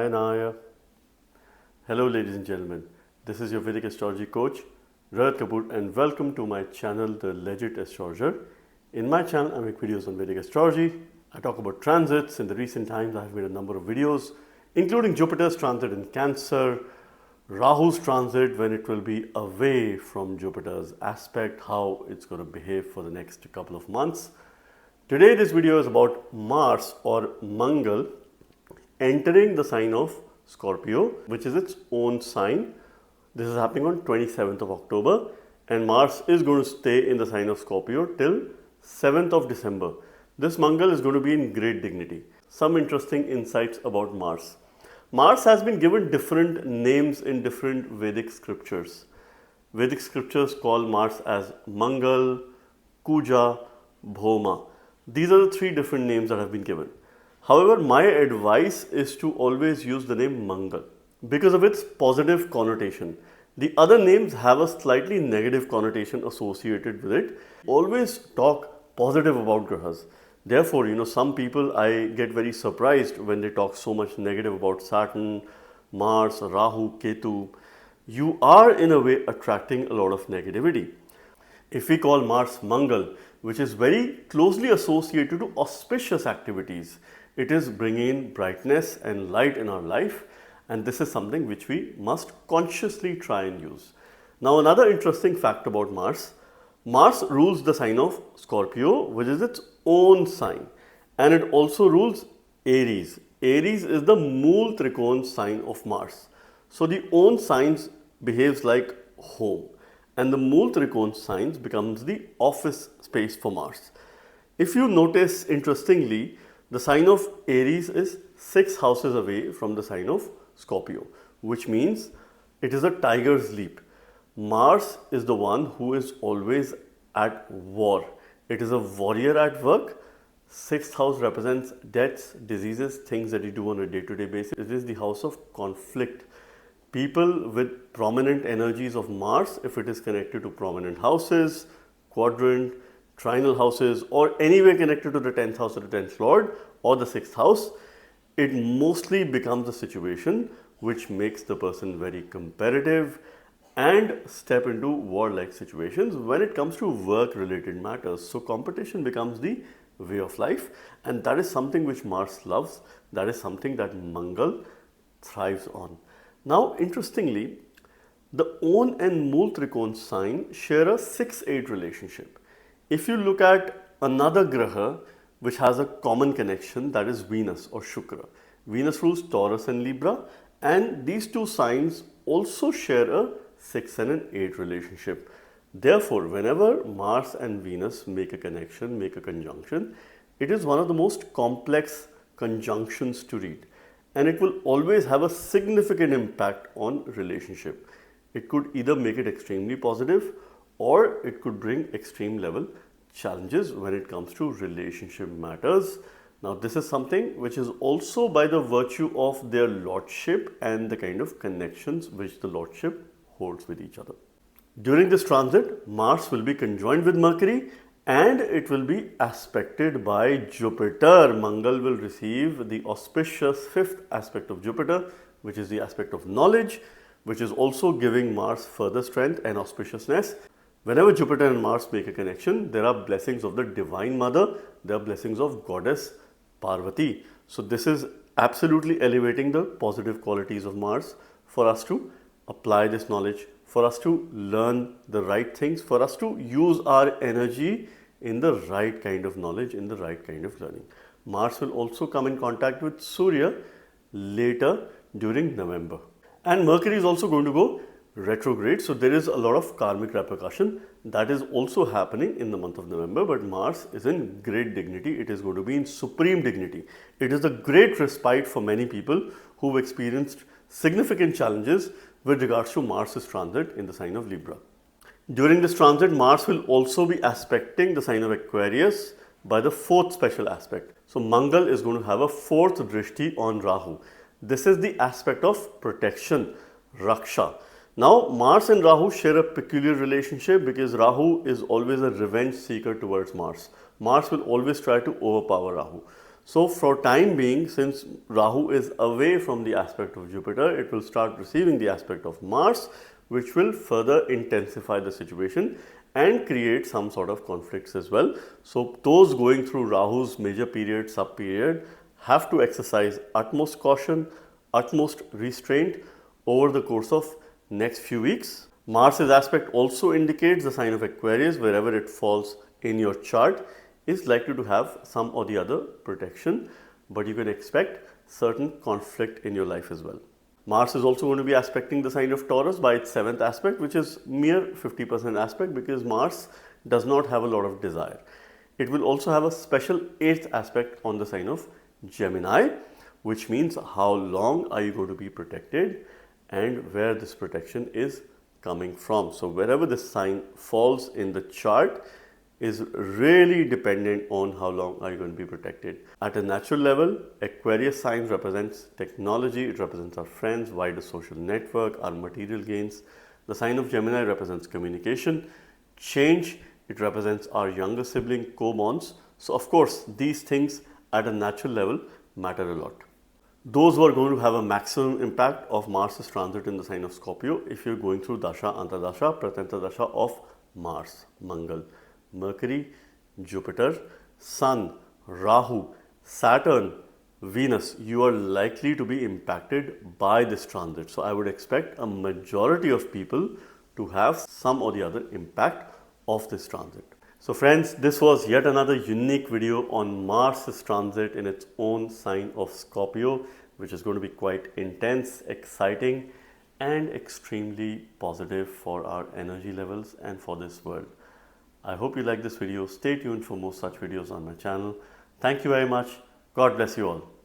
Narayanaaya. Hello ladies and gentlemen, this is your Vedic Astrology coach Rohit Kapoor and welcome to my channel The Legit Astrologer. In my channel I make videos on Vedic Astrology. I talk about transits. In the recent times I have made a number of videos including Jupiter's transit in Cancer, Rahu's transit when it will be away from Jupiter's aspect, how it's going to behave for the next couple of months. Today this video is about Mars or Mangal entering the sign of Scorpio, which is its own sign. This is happening on 27th of October and Mars is going to stay in the sign of Scorpio till 7th of December. This Mangal is going to be in great dignity. Some interesting insights about Mars. Mars has been given different names in different Vedic scriptures. Vedic scriptures call Mars as Mangal, Kuja, Bhoma. These are the three different names that have been given. However, my advice is to always use the name Mangal because of its positive connotation. The other names have a slightly negative connotation associated with it. Always talk positive about grahas. Therefore, some people, I get very surprised when they talk so much negative about Saturn, Mars, Rahu, Ketu. You are in a way attracting a lot of negativity. If we call Mars Mangal, which is very closely associated to auspicious activities, it is bringing in brightness and light in our life, and this is something which we must consciously try and use. Now, another interesting fact about Mars, Mars rules the sign of Scorpio, which is its own sign, and it also rules Aries. Aries is the Mool Trikon sign of Mars. So the own signs behaves like home, and the Mool Trikon signs becomes the office space for Mars. If you notice, interestingly, the sign of Aries is 6 houses away from the sign of Scorpio, which means it is a tiger's leap. Mars is the one who is always at war. It is a warrior at work. 6th house represents deaths, diseases, things that you do on a day-to-day basis. It is the house of conflict. People with prominent energies of Mars, if it is connected to prominent houses, quadrant, trinal houses, or anywhere connected to the 10th house or the 10th lord or the 6th house, it mostly becomes a situation which makes the person very competitive and step into warlike situations when it comes to work related matters. So competition becomes the way of life, and that is something which Mars loves. That is something that Mangal thrives on. Now, interestingly, the Own and Mool Trikon sign share a 6-8 relationship. If you look at another graha which has a common connection, that is Venus or Shukra. Venus rules Taurus and Libra, and these two signs also share a 6 and an 8 relationship. Therefore, whenever Mars and Venus make a connection, make a conjunction, it is one of the most complex conjunctions to read, and it will always have a significant impact on relationship. It could either make it extremely positive or it could bring extreme level challenges when it comes to relationship matters. Now, this is something which is also by the virtue of their lordship and the kind of connections which the lordship holds with each other. During this transit, Mars will be conjoined with Mercury and it will be aspected by Jupiter. Mangal will receive the auspicious 5th aspect of Jupiter, which is the aspect of knowledge, which is also giving Mars further strength and auspiciousness. Whenever Jupiter and Mars make a connection, there are blessings of the Divine Mother, there are blessings of Goddess Parvati. So this is absolutely elevating the positive qualities of Mars for us to apply this knowledge, for us to learn the right things, for us to use our energy in the right kind of knowledge, in the right kind of learning. Mars will also come in contact with Surya later during November. And Mercury is also going to go retrograde, so there is a lot of karmic repercussion that is also happening in the month of November, but Mars is in great dignity. It is going to be in supreme dignity. It is a great respite for many people who've experienced significant challenges with regards to Mars's transit in the sign of Libra. During this transit, Mars will also be aspecting the sign of Aquarius by the 4th special aspect. So Mangal is going to have a 4th drishti on Rahu. This is the aspect of protection, Raksha. Now, Mars and Rahu share a peculiar relationship because Rahu is always a revenge seeker towards Mars. Mars will always try to overpower Rahu. So for time being, since Rahu is away from the aspect of Jupiter, it will start receiving the aspect of Mars, which will further intensify the situation and create some sort of conflicts as well. So those going through Rahu's major period, sub period, have to exercise utmost caution, utmost restraint over the course of next few weeks. Mars's aspect also indicates the sign of Aquarius, wherever it falls in your chart, is likely to have some or the other protection, but you can expect certain conflict in your life as well. Mars is also going to be aspecting the sign of Taurus by its 7th aspect, which is mere 50% aspect because Mars does not have a lot of desire. It will also have a special 8th aspect on the sign of Gemini, which means how long are you going to be protected and where this protection is coming from. So wherever this sign falls in the chart is really dependent on how long are you going to be protected. At a natural level, Aquarius sign represents technology, it represents our friends, wider social network, our material gains. The sign of Gemini represents communication, change, it represents our younger sibling, co-bonds. So of course, these things at a natural level matter a lot. Those who are going to have a maximum impact of Mars' transit in the sign of Scorpio, if you're going through Dasha, Antardasha, Pratyanta Dasha of Mars, Mangal, Mercury, Jupiter, Sun, Rahu, Saturn, Venus, you are likely to be impacted by this transit. So I would expect a majority of people to have some or the other impact of this transit. So friends, this was yet another unique video on Mars' transit in its own sign of Scorpio, which is going to be quite intense, exciting, and extremely positive for our energy levels and for this world. I hope you like this video. Stay tuned for more such videos on my channel. Thank you very much. God bless you all.